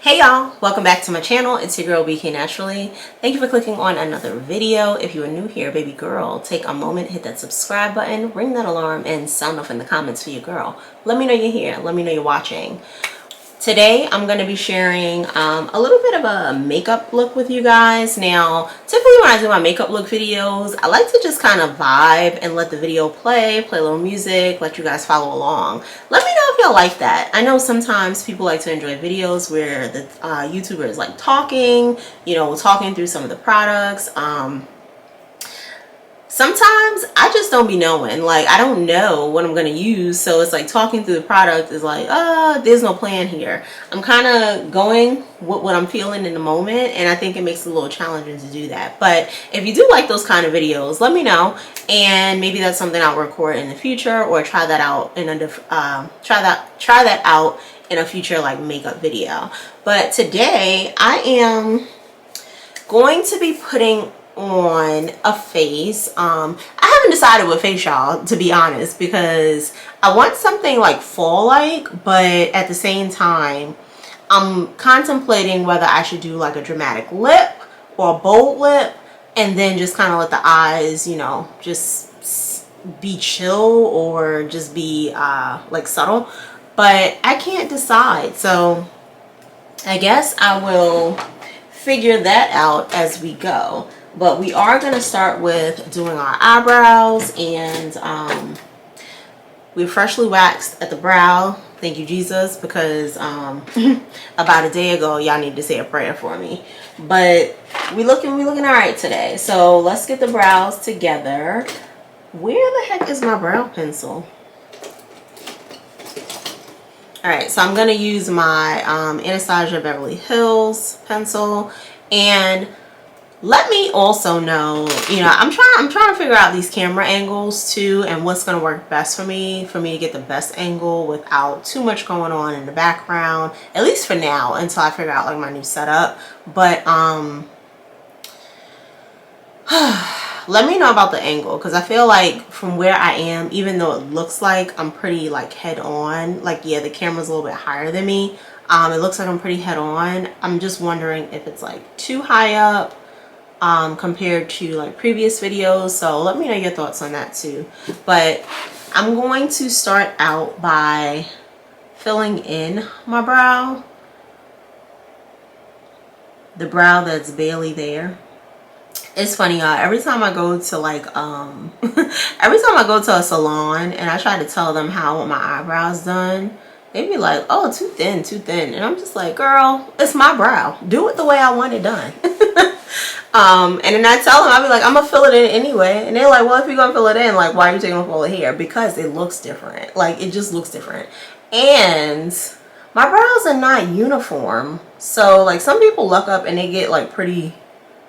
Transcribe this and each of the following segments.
Hey y'all, welcome back to my channel. It's your girl BK Naturally. Thank you for clicking on another video. If you are new here, baby girl, take a moment, hit that subscribe button, ring that alarm, and sound off in the comments for your girl. Let me know you're here. Let me know you're watching. Today, I'm going to be sharing a little bit of a makeup look with you guys. Now, typically when I do my makeup look videos, I like to just kind of vibe and let the video play a little music, let you guys follow along. Let me know if y'all like that. I know sometimes people like to enjoy videos where the YouTuber is like talking, talking through some of the products. Sometimes I just don't be knowing, like I don't know what I'm gonna use, so it's like talking through the product is like there's no plan here. I'm kind of going with what I'm feeling in the moment, and I think it makes it a little challenging to do that. But if you do like those kind of videos, let me know, and maybe that's something I'll record in the future, or try that out in a try that out in a future like makeup video. But today I am going to be putting on a face. I haven't decided what face, y'all, to be honest, because I want something like fall like, but at the same time I'm contemplating whether I should do like a dramatic lip or a bold lip, and then just kind of let the eyes, just be chill, or just be like subtle. But I can't decide, so I guess I will figure that out as we go. But we are going to start with doing our eyebrows, and we freshly waxed at the brow. Thank you, Jesus, because about a day ago y'all need to say a prayer for me. But we looking all right today. So let's get the brows together. Where the heck is my brow pencil? Alright, so I'm going to use my Anastasia Beverly Hills pencil. And let me also know, I'm trying to figure out these camera angles too, and what's going to work best for me to get the best angle without too much going on in the background, at least for now, until I figure out like my new setup. But let me know about the angle, because I feel like from where I am, even though it looks like I'm pretty like head on, like yeah, the camera's a little bit higher than me, it looks like I'm pretty head on. I'm just wondering if it's like too high up compared to like previous videos. So let me know your thoughts on that too. But I'm going to start out by filling in my brow, the brow that's barely there. It's funny, y'all, every time I go to like every time I go to a salon and I try to tell them how I want my eyebrows done, they be like, oh, too thin, and I'm just like, girl, it's my brow, do it the way I want it done. And then I tell them, I'll be like, I'm gonna fill it in anyway, and they're like, well, if you're gonna fill it in, like, why are you taking off all the hair? Because it looks different. Like, it just looks different. And my brows are not uniform, so like some people look up and they get like pretty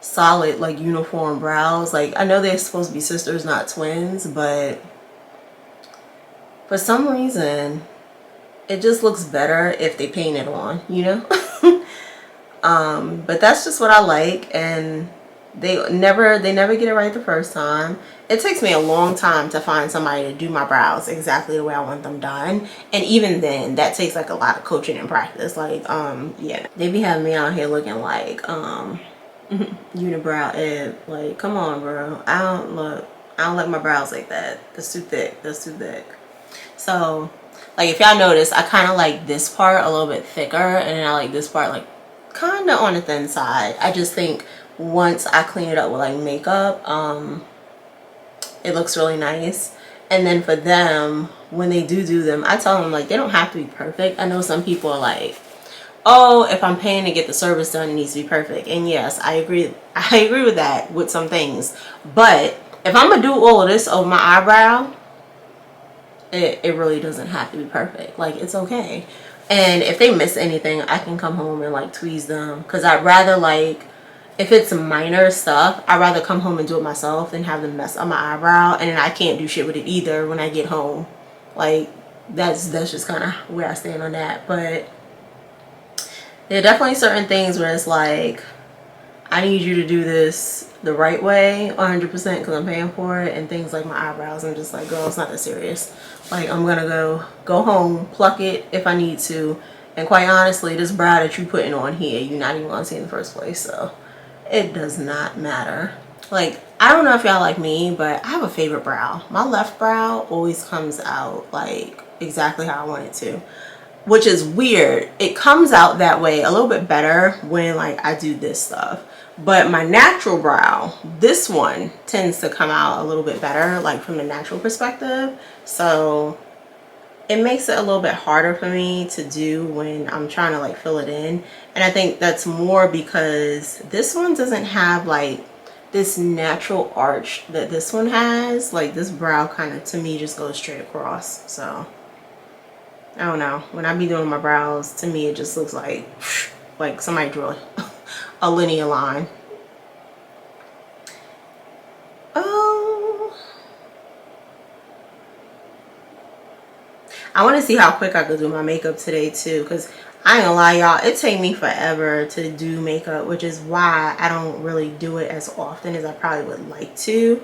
solid like uniform brows. Like, I know they're supposed to be sisters, not twins, but for some reason it just looks better if they paint it on, but that's just what I like, and they never get it right the first time. It takes me a long time to find somebody to do my brows exactly the way I want them done, and even then that takes like a lot of coaching and practice. Like yeah, they be having me out here looking like unibrow Ed. Like, come on, bro, I don't like my brows like that. That's too thick. So like, if y'all notice, I kind of like this part a little bit thicker, and then I like this part like kind of on the thin side. I just think once I clean it up with like makeup, it looks really nice. And then for them, when they do them, I tell them like they don't have to be perfect. I know some people are like, oh, if I'm paying to get the service done, it needs to be perfect. And yes, I agree with that with some things. But if I'm gonna do all of this over my eyebrow, it really doesn't have to be perfect. Like, it's okay. And if they miss anything, I can come home and like tweeze them, because I'd rather, like, if it's minor stuff, I'd rather come home and do it myself than have them mess up my eyebrow, and then I can't do shit with it either when I get home. Like, that's just kind of where I stand on that. But there are definitely certain things where it's like, I need you to do this the right way 100% because I'm paying for it, and things like my eyebrows, I'm just like, girl, it's not that serious. Like, I'm gonna go home, pluck it if I need to, And quite honestly, this brow that you're putting on here, you're not even gonna see in the first place, so it does not matter. Like, I don't know if y'all like me, but I have a favorite brow. My left brow always comes out like exactly how I want it to, which is weird. It comes out that way a little bit better when like I do this stuff. But my natural brow, this one tends to come out a little bit better, like from the natural perspective. So it makes it a little bit harder for me to do when I'm trying to like fill it in. And I think that's more because this one doesn't have like this natural arch that this one has. Like this brow kind of, to me, just goes straight across. So I don't know, when I be doing my brows, to me it just looks like somebody drew a linear line. Oh, I want to see how quick I could do my makeup today too, because I ain't gonna lie, y'all, it take me forever to do makeup, which is why I don't really do it as often as I probably would like to.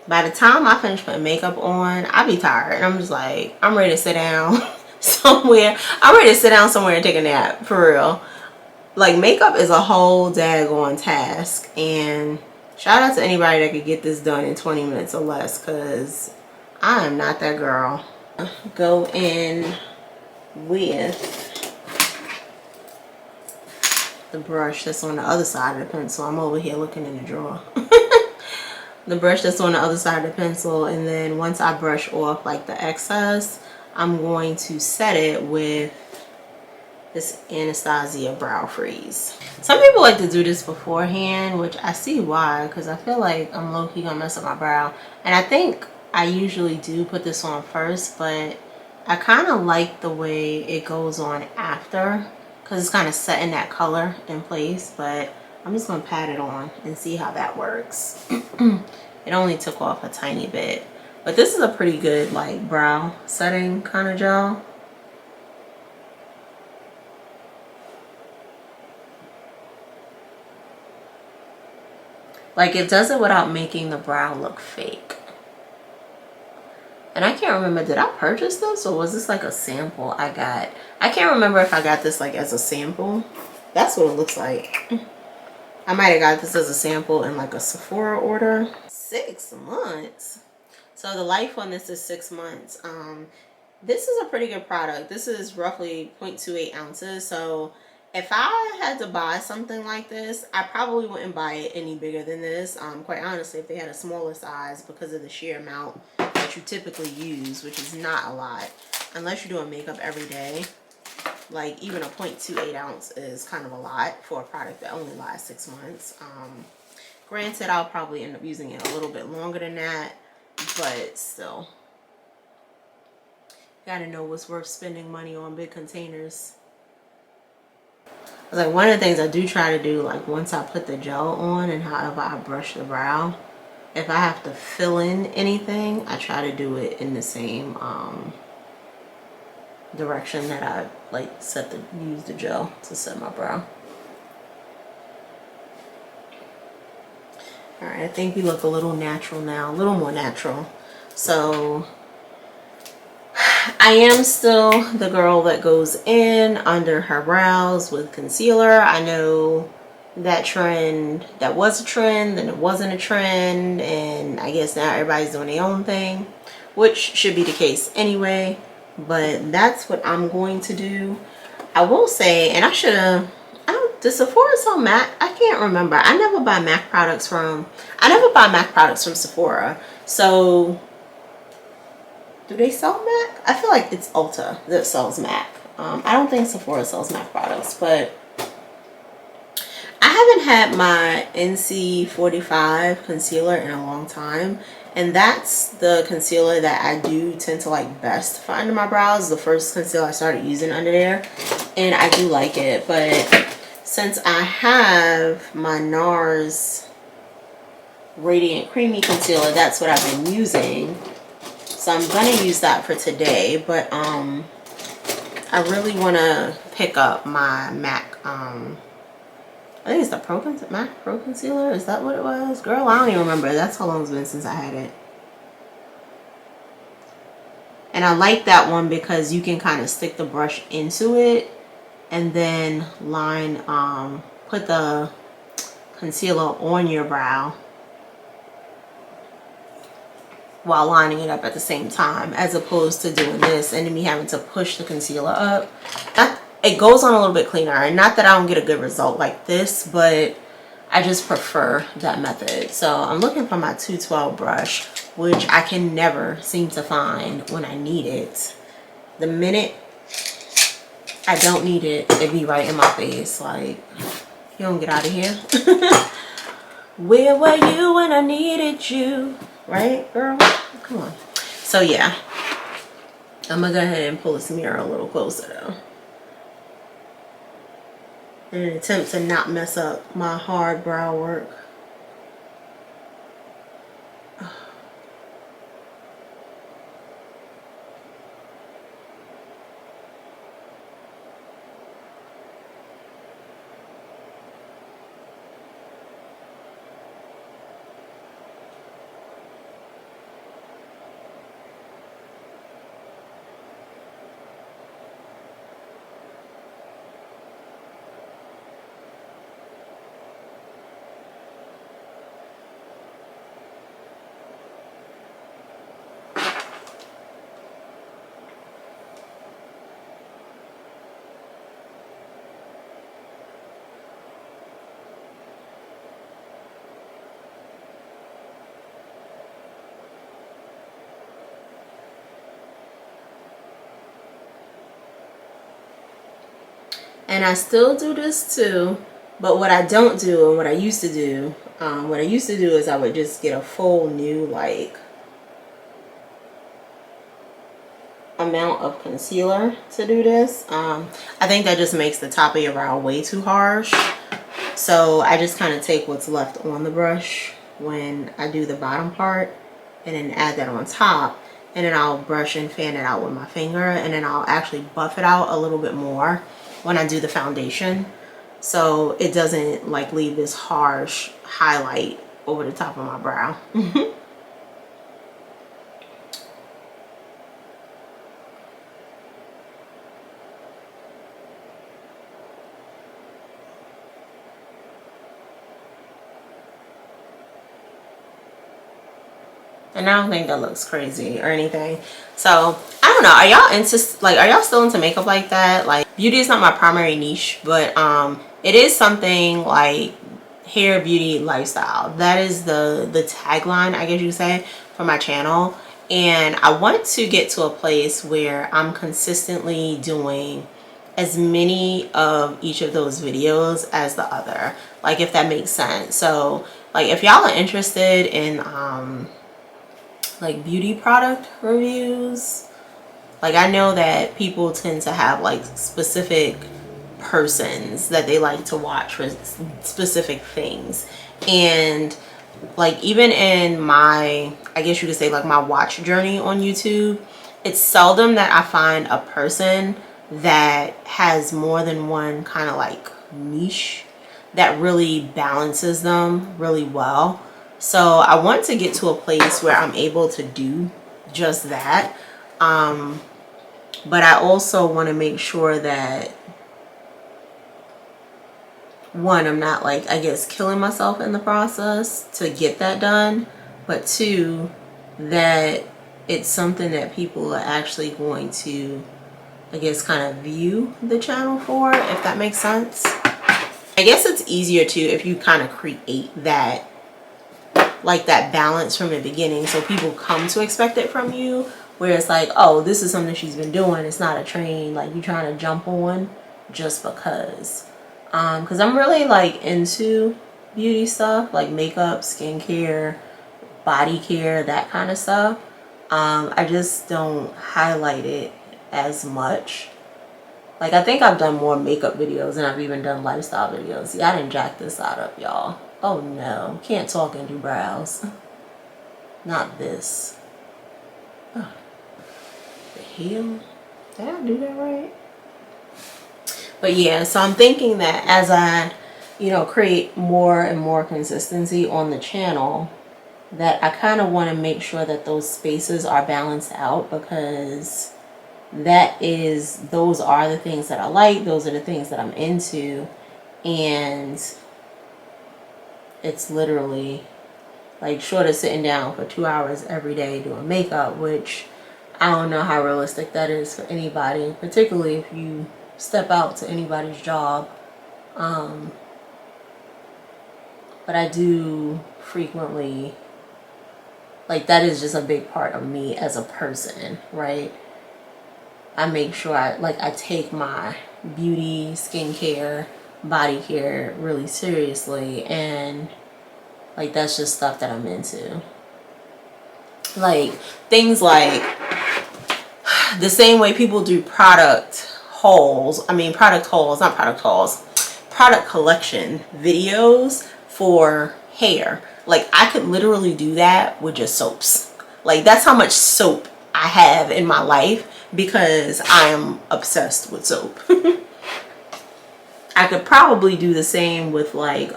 By the time I finish putting makeup on, I be tired and I'm just like, I'm ready to sit down somewhere. I'm ready to sit down somewhere and take a nap, for real. Like, makeup is a whole daggone task, and shout out to anybody that could get this done in 20 minutes or less, because I am not that girl. Go in with the brush that's on the other side of the pencil. I'm over here looking in the drawer. The brush that's on the other side of the pencil, and then once I brush off like the excess, I'm going to set it with this Anastasia Brow Freeze. Some people like to do this beforehand, which I see why, because I feel like I'm low-key gonna mess up my brow. And I think I usually do put this on first, but I kind of like the way it goes on after, because it's kind of setting that color in place. But I'm just gonna pat it on and see how that works. It only took off a tiny bit, but this is a pretty good like brow setting kind of gel. Like, it does it without making the brow look fake. And I can't remember, did I purchase this or was this like a sample I got? I can't remember if I got this like as a sample. That's what it looks like. I might have got this as a sample in like a Sephora order. 6 months. So the life on this is 6 months. This is a pretty good product. This is roughly 0.28 ounces. So if I had to buy something like this, I probably wouldn't buy it any bigger than this. Quite honestly, if they had a smaller size, because of the sheer amount that you typically use, which is not a lot, unless you're doing makeup every day. Like, even a 0.28 ounce is kind of a lot for a product that only lasts 6 months. Granted, I'll probably end up using it a little bit longer than that, but still. Gotta know what's worth spending money on big containers. Like, one of the things I do try to do, like once I put the gel on and however I brush the brow, if I have to fill in anything, I try to do it in the same direction that I like use the gel to set my brow. All right, I think we look a little natural now, a little more natural. So I am still the girl that goes in under her brows with concealer. I know that trend, that was a trend, then it wasn't a trend, and I guess now everybody's doing their own thing, which should be the case anyway, but that's what I'm going to do. I will say, and I should have, does Sephora sell MAC? I can't remember. I never buy MAC products from Sephora. So do they sell MAC? I feel like it's Ulta that sells MAC. I don't think Sephora sells MAC products, but I haven't had my NC45 concealer in a long time, and that's the concealer that I do tend to like best for under my brows. The first concealer I started using under there, and I do like it. But since I have my NARS Radiant Creamy Concealer, that's what I've been using. So I'm gonna use that for today, but I really want to pick up my MAC. I think it's the MAC Pro Concealer. Is that what it was? Girl, I don't even remember. That's how long it's been since I had it. And I like that one because you can kind of stick the brush into it and then put the concealer on your brow while lining it up at the same time, as opposed to doing this and then me having to push the concealer up. It goes on a little bit cleaner, and not that I don't get a good result like this, but I just prefer that method. So I'm looking for my 212 brush, which I can never seem to find when I need it. The minute I don't need it, it be right in my face. Like, you don't get out of here. Where were you when I needed you? Right, girl? Come on. So yeah, I'm gonna go ahead and pull this mirror a little closer though, in an attempt to not mess up my hard brow work. And I still do this too, but what I don't do and what I used to do, is I would just get a full new like amount of concealer to do this. I think that just makes the top of your brow way too harsh. So I just kind of take what's left on the brush when I do the bottom part and then add that on top. And then I'll brush and fan it out with my finger, and then I'll actually buff it out a little bit more when I do the foundation, so it doesn't like leave this harsh highlight over the top of my brow. And I don't think that looks crazy or anything. So I don't know, are y'all into, like, are y'all still into makeup like that? Like, beauty is not my primary niche, but it is something like hair, beauty, lifestyle. That is the tagline, I guess you could say, for my channel. And I want to get to a place where I'm consistently doing as many of each of those videos as the other, like, if that makes sense. So like, if y'all are interested in like beauty product reviews, like, I know that people tend to have like specific persons that they like to watch for specific things. And like, even in my, I guess you could say, like, my watch journey on YouTube, it's seldom that I find a person that has more than one kind of like niche that really balances them really well. So I want to get to a place where I'm able to do just that. But I also want to make sure that, one, I'm not like, I guess, killing myself in the process to get that done, but two, that it's something that people are actually going to, I guess, kind of view the channel for, if that makes sense. I guess it's easier to, if you kind of create that, like, that balance from the beginning, so people come to expect it from you, where it's like, oh, this is something she's been doing, it's not a train like you trying to jump on just because. Because I'm really like into beauty stuff, like makeup, skincare, body care, that kind of stuff. I just don't highlight it as much. Like, I think I've done more makeup videos than I've even done lifestyle videos. See, I didn't jack this side up, y'all. Oh no, can't talk and do brows. Not this. Oh, the hell? Did I do that right? But yeah, so I'm thinking that as I, you know, create more and more consistency on the channel, that I kind of want to make sure that those spaces are balanced out, because those are the things that I like, those are the things that I'm into, and it's literally like short of sitting down for 2 hours every day doing makeup, which I don't know how realistic that is for anybody, particularly if you step out to anybody's job. But I do frequently, like, that is just a big part of me as a person, right? I make sure I take my beauty, skincare, body care really seriously, and like that's just stuff that I'm into. Like things like the same way people do product hauls, product collection videos for hair. Like I could literally do that with just soaps. Like that's how much soap I have in my life, because I am obsessed with soap. I could probably do the same with like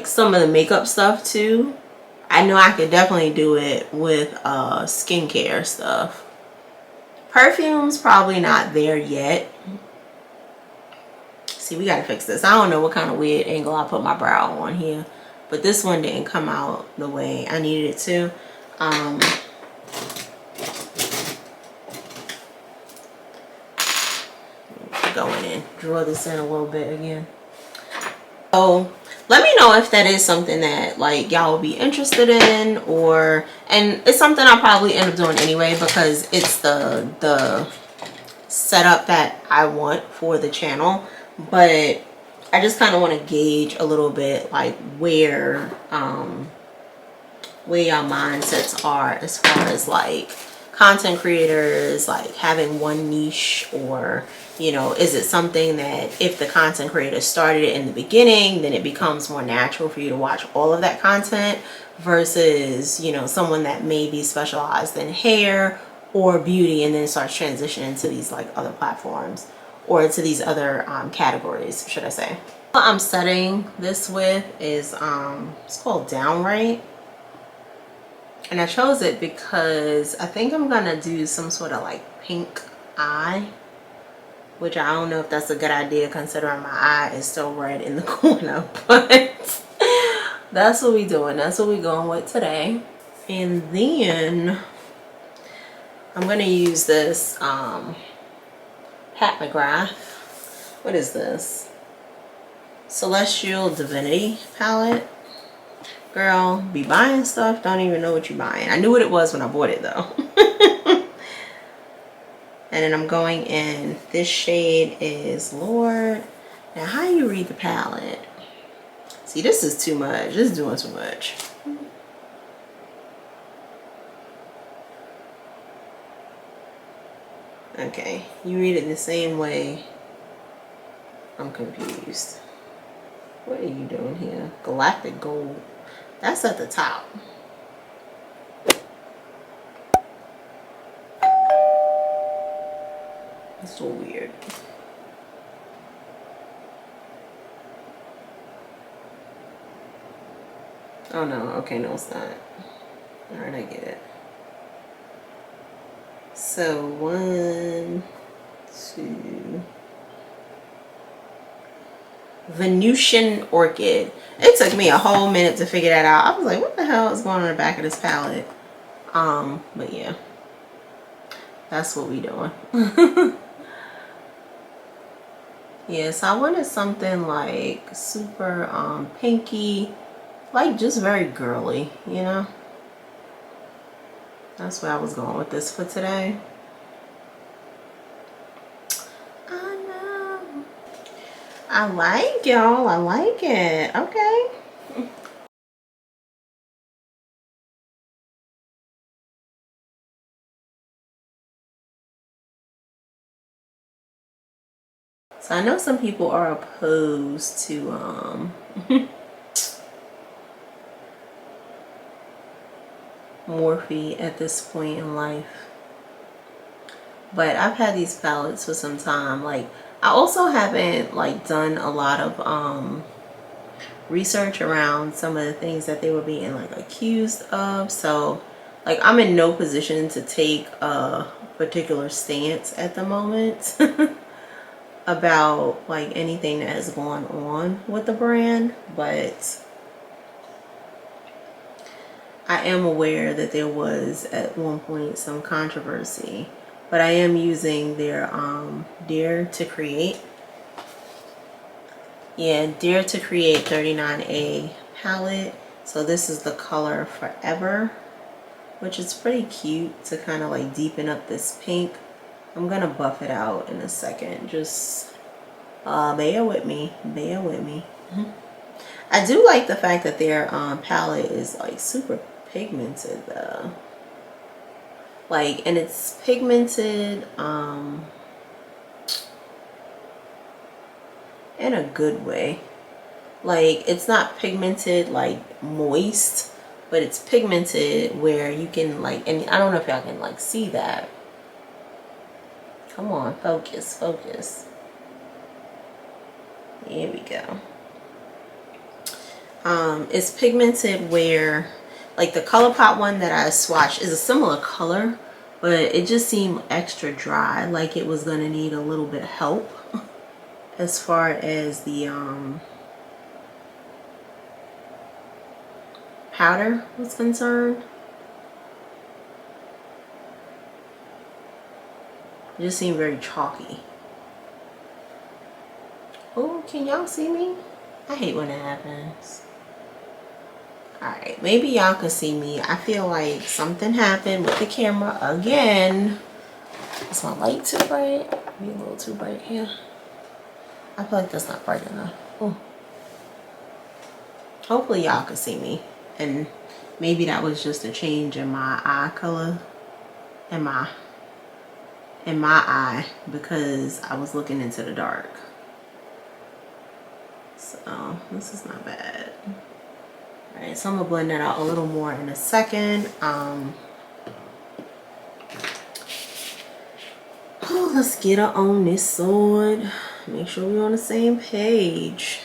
some of the makeup stuff too. I know I could definitely do it with skincare stuff. Perfumes, probably not there yet. See, we gotta fix this. I don't know what kind of weird angle I put my brow on here, but this one didn't come out the way I needed it to. Go in and draw this in a little bit again. So let me know if that is something that like y'all will be interested in, and it's something I'll probably end up doing anyway, because it's the setup that I want for the channel. But I just kind of want to gauge a little bit like where y'all mindsets are as far as like content creators, like having one niche, or you know, is it something that if the content creator started it in the beginning, then it becomes more natural for you to watch all of that content, versus, you know, someone that may be specialized in hair or beauty and then starts transitioning to these like other platforms, or to these other categories, should I say. What I'm setting this with is it's called Downright. And I chose it because I think I'm gonna do some sort of like pink eye, which I don't know if that's a good idea considering my eye is still red in the corner, but that's what we doing. That's what we going with today. And then I'm gonna use this Pat McGrath. What is this? Celestial Divinity palette. Girl, be buying stuff, don't even know what you're buying. I knew what it was when I bought it though. And then I'm going in, this shade is Lord. Now how do you read the palette? See, this is too much. This is doing too much. Okay, you read it the same way. I'm confused. What are you doing here? Galactic Gold. That's at the top. It's so weird. Oh no, okay, no it's not. Alright, I get it. So 1, 2. Venusian Orchid. It took me a whole minute to figure that out. I was like, what the hell is going on the back of this palette? But yeah. That's what we doing. Yeah, so I wanted something like super pinky, like just very girly, you know? That's where I was going with this for today. I know. I like y'all. I like it. Okay. So I know some people are opposed to Morphe at this point in life. But I've had these palettes for some time. Like I also haven't like done a lot of research around some of the things that they were being like accused of. So like I'm in no position to take a particular stance at the moment about like anything that has gone on with the brand, but I am aware that there was at one point some controversy. But I am using their Dare to Create. Yeah, Dare to Create 39A palette. So this is the color Forever, which is pretty cute to kind of like deepen up this pink. I'm gonna buff it out in a second. Just bear with me. Bear with me. I do like the fact that their palette is like super pigmented though. Like, and it's pigmented in a good way. Like, it's not pigmented like moist, but it's pigmented where you can like, and I don't know if y'all can like see that. Come on, focus, focus. Here we go. It's pigmented where like the ColourPop one that I swatched is a similar color, but it just seemed extra dry, like it was gonna need a little bit of help as far as the powder was concerned. It just seemed very chalky. Oh, can y'all see me? I hate when it happens. Alright, maybe y'all can see me. I feel like something happened with the camera again. Is my light too bright? Maybe a little too bright here. I feel like that's not bright enough. Oh. Hopefully y'all can see me. And maybe that was just a change in my eye color. In my eye, because I was looking into the dark. So this is not bad. Alright, so I'm gonna blend that out a little more in a second. Let's get her on this sword. Make sure we're on the same page.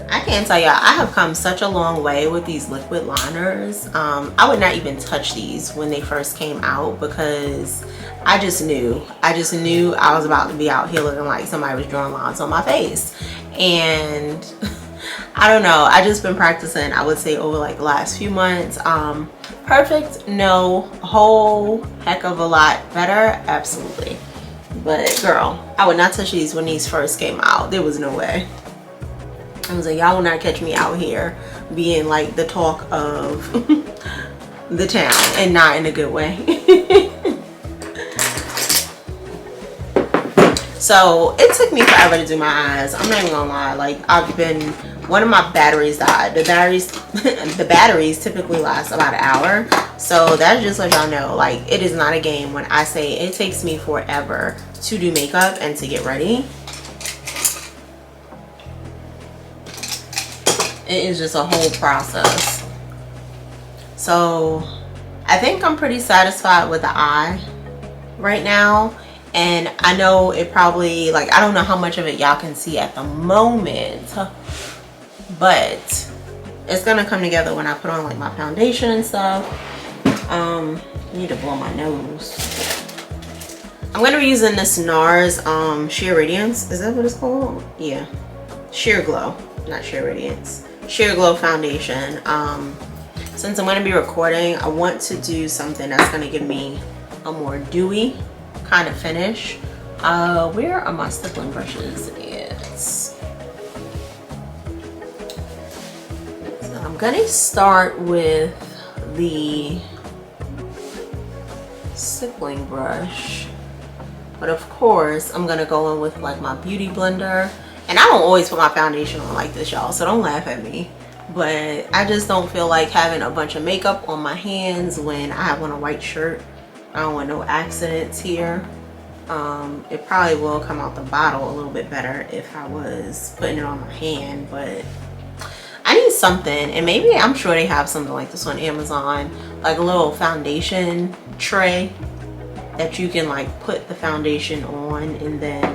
I can't tell y'all, I have come such a long way with these liquid liners. I would not even touch these when they first came out because I just knew I was about to be out here looking like somebody was drawing lines on my face. And I don't know, I just been practicing, I would say, over like the last few months. Perfect? No. A whole heck of a lot better? Absolutely. But girl, I would not touch these when these first came out. There was no way. I was like, y'all will not catch me out here being like the talk of the town, and not in a good way. So it took me forever to do my eyes. I'm not even gonna lie. Like, one of my batteries died. The batteries typically last about an hour. So that's just let y'all know, like, it is not a game when I say it takes me forever to do makeup and to get ready. It is just a whole process. So I think I'm pretty satisfied with the eye right now. And I know it probably, like, I don't know how much of it y'all can see at the moment, but it's gonna come together when I put on like my foundation and stuff. I need to blow my nose. I'm gonna be using this NARS Sheer Radiance. Is that what it's called? Yeah. Sheer Glow, not Sheer Radiance. Sheer Glow foundation. Since I'm gonna be recording, I want to do something that's gonna give me a more dewy kind of finish. Where are my stippling brushes? So I'm gonna start with the stippling brush, but of course I'm gonna go in with like my beauty blender. And I don't always put my foundation on like this, y'all, so don't laugh at me, but I just don't feel like having a bunch of makeup on my hands when I have on a white shirt. I don't want no accidents here. It probably will come out the bottle a little bit better if I was putting it on my hand, but I need something. And maybe, I'm sure they have something like this on Amazon, like a little foundation tray that you can like put the foundation on and then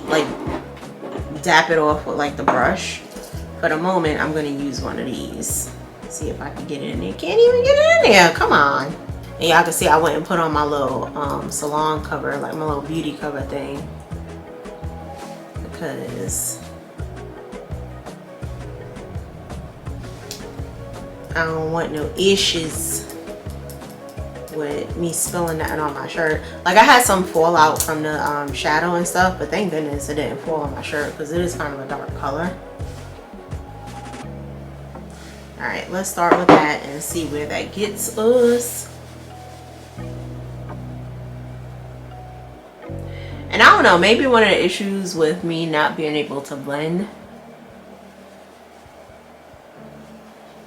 like dap it off with like the brush. For the moment, I'm gonna use one of these. See if I can get it in there. Can't even get it in there. Come on. And y'all can see I went and put on my little salon cover, like my little beauty cover thing, because I don't want no issues with me spilling that on my shirt. Like, I had some fallout from the shadow and stuff, but thank goodness it didn't fall on my shirt because it is kind of a dark color. All right, let's start with that and see where that gets us. And I don't know, maybe one of the issues with me not being able to blend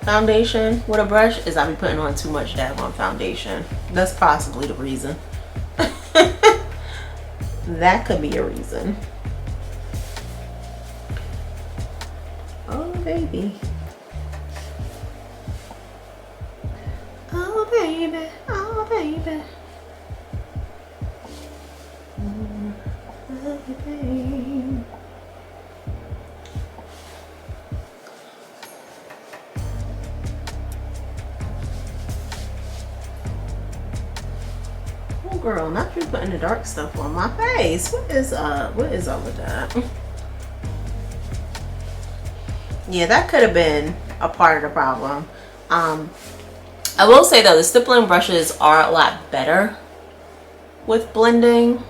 foundation with a brush is I be putting on too much daggone foundation. That's possibly the reason. That could be a reason. Oh baby. Oh baby. Oh baby. Oh baby. Oh girl, not you putting the dark stuff on my face. What is up with that? Yeah, that could have been a part of the problem. I will say though, the stippling brushes are a lot better with blending,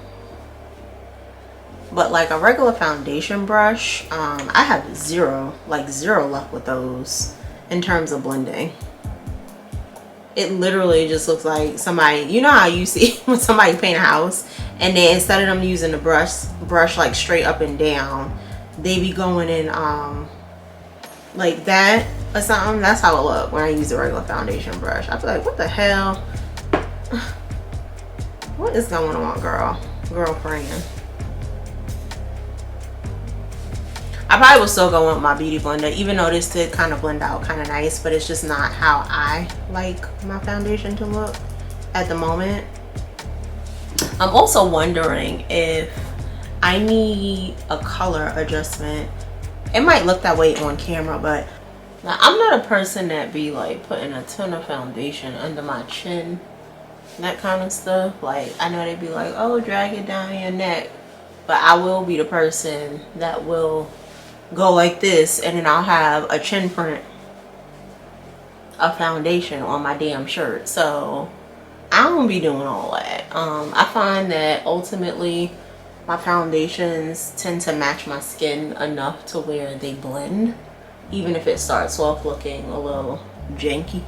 but like a regular foundation brush, I have zero luck with those in terms of blending. It literally just looks like somebody, you know how you see when somebody paint a house and then instead of them using the brush like straight up and down, they be going in like that or something. That's how it look when I use a regular foundation brush. I feel like, what the hell? What is going on, girlfriend? I probably will still go with my beauty blender, even though this did kind of blend out kind of nice, but it's just not how I like my foundation to look at the moment. I'm also wondering if I need a color adjustment. It might look that way on camera, but now, I'm not a person that be like putting a ton of foundation under my chin, that kind of stuff. Like, I know they be like, oh, drag it down your neck, but I will be the person that will go like this and then I'll have a chin print of foundation on my damn shirt. So I don't be doing all that. I find that ultimately my foundations tend to match my skin enough to where they blend, even if it starts off looking a little janky.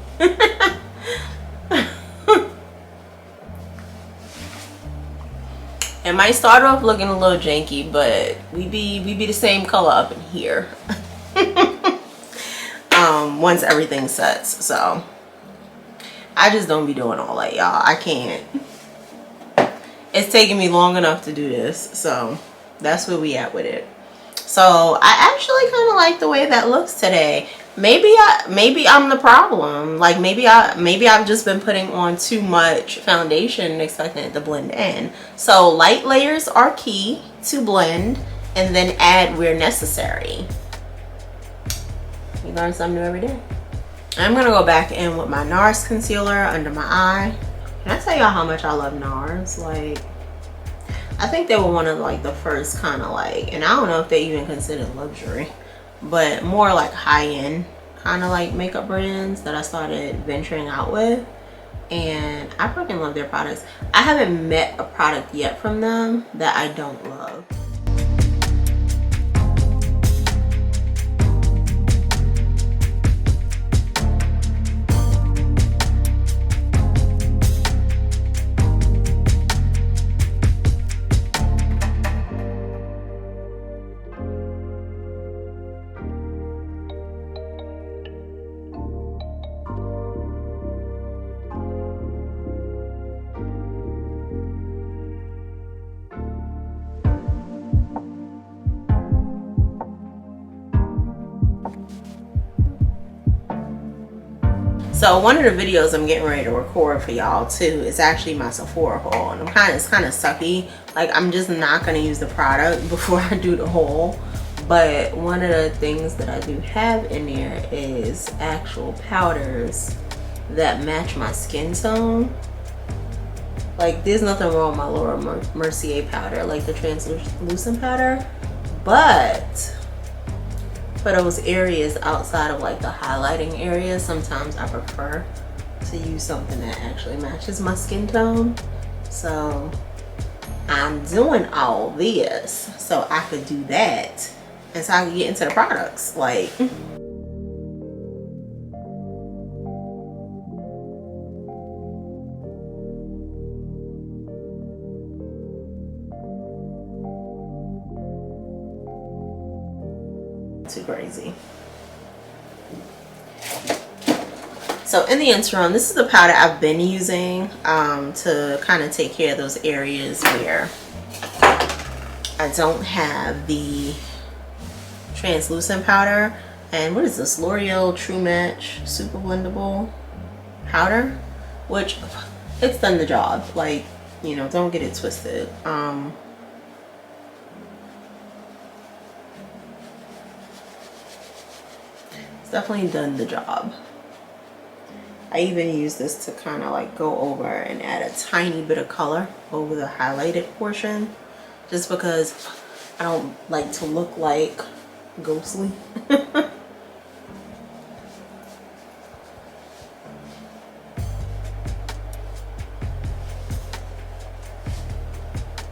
It might start off looking a little janky, but we be the same color up in here. Once everything sets. So I just don't be doing all that, y'all. I can't. It's taking me long enough to do this, so that's where we at with it. So I actually kind of like the way that looks today. maybe I'm the problem. Like maybe I've just been putting on too much foundation and expecting it to blend in. So light layers are key to blend, and then add where necessary. You learn something new every day. I'm gonna go back in with my NARS concealer under my eye. Can I tell y'all how much I love NARS? Like, I think they were one of like the first kind of like, and I don't know if they even consider luxury, but more like high-end kind of like makeup brands that I started venturing out with. And I freaking love their products. I haven't met a product yet from them that I don't love. So one of the videos I'm getting ready to record for y'all too is actually my Sephora haul, and it's kind of sucky. Like, I'm just not gonna use the product before I do the haul. But one of the things that I do have in there is actual powders that match my skin tone. Like, there's nothing wrong with my Laura Mercier powder, like the translucent powder, but for those areas outside of like the highlighting area, sometimes I prefer to use something that actually matches my skin tone. So I'm doing all this so I could do that, and so I can get into the products. Like, too crazy. So in the interim, this is the powder I've been using to kind of take care of those areas where I don't have the translucent powder. And what is this? L'Oreal True Match Super Blendable powder, which it's done the job. Like, you know, don't get it twisted. It's definitely done the job. I even use this to kind of like go over and add a tiny bit of color over the highlighted portion, just because I don't like to look like ghostly.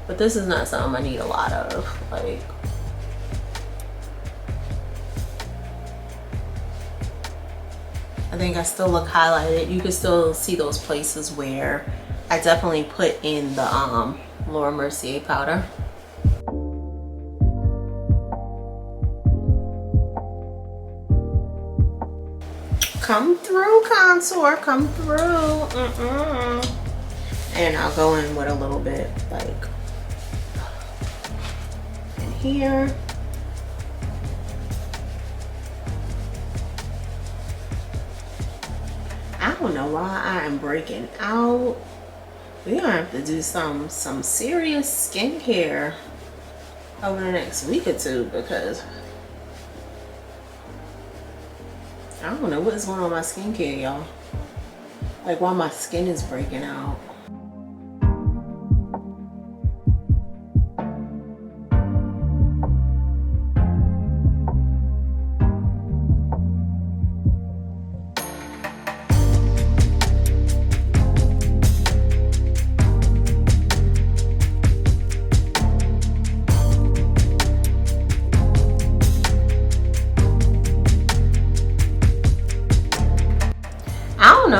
But this is not something I need a lot of. Like, I think I still look highlighted. You can still see those places where I definitely put in the Laura Mercier powder. Come through, contour, come through. And I'll go in with a little bit like in here. I don't know why I am breaking out. We're gonna have to do some serious skincare over the next week or two, because I don't know what's going on with my skincare, y'all. Like, why my skin is breaking out.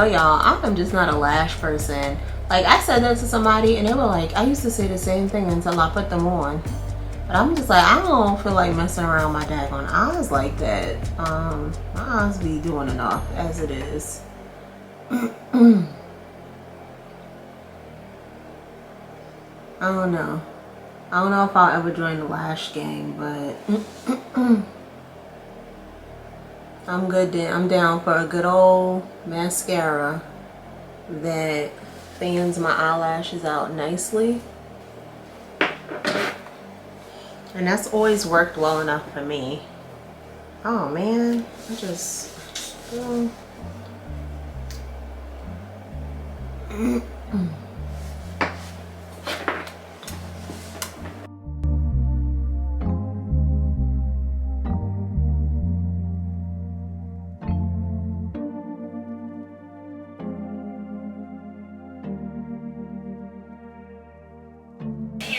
Y'all, I'm just not a lash person. Like, I said that to somebody and they were like, I used to say the same thing until I put them on. But I'm just like, I don't feel like messing around my daggone eyes like that. My eyes be doing enough as it is. I don't know. I don't know if I'll ever join the lash game, but I'm good. I'm down for a good old mascara that fans my eyelashes out nicely. And that's always worked well enough for me. Oh man, I just...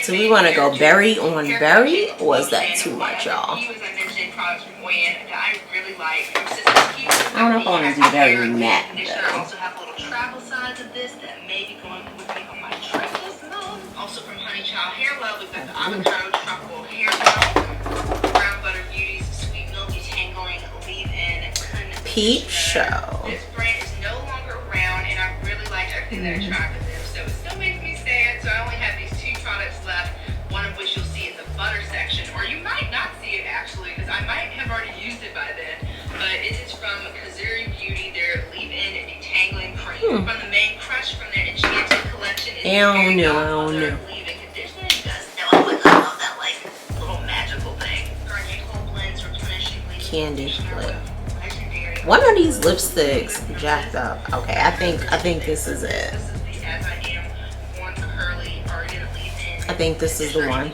So we want to go berry on berry, or is that too much, y'all? I don't know if I want to do berry matte. I also have little travel size of this that may be going with me on my travels. Also from Honey Child Hair Well, we've got the avocado tropical hair well, brown butter beauties, sweet milk detangling, leave-in peep show. This brand is no longer around, and I really like everything that attracted them, so it still makes me say it. So I only have these two products left, one of which you'll see in the butter section, or you might not see it actually, because I might have already used it by then. But it is from Kazuri Beauty, their leave-in detangling cream from the main crush from their Enchanted collection. I don't know. Leave-in conditioner. You guys know I love that like little magical thing. Garnier Whole Blends replenishing candy flip. One of these lipsticks jacked up. Okay, I think this is it. This is the As I Am Born Curly Ardent Leave-In. I think this is the one.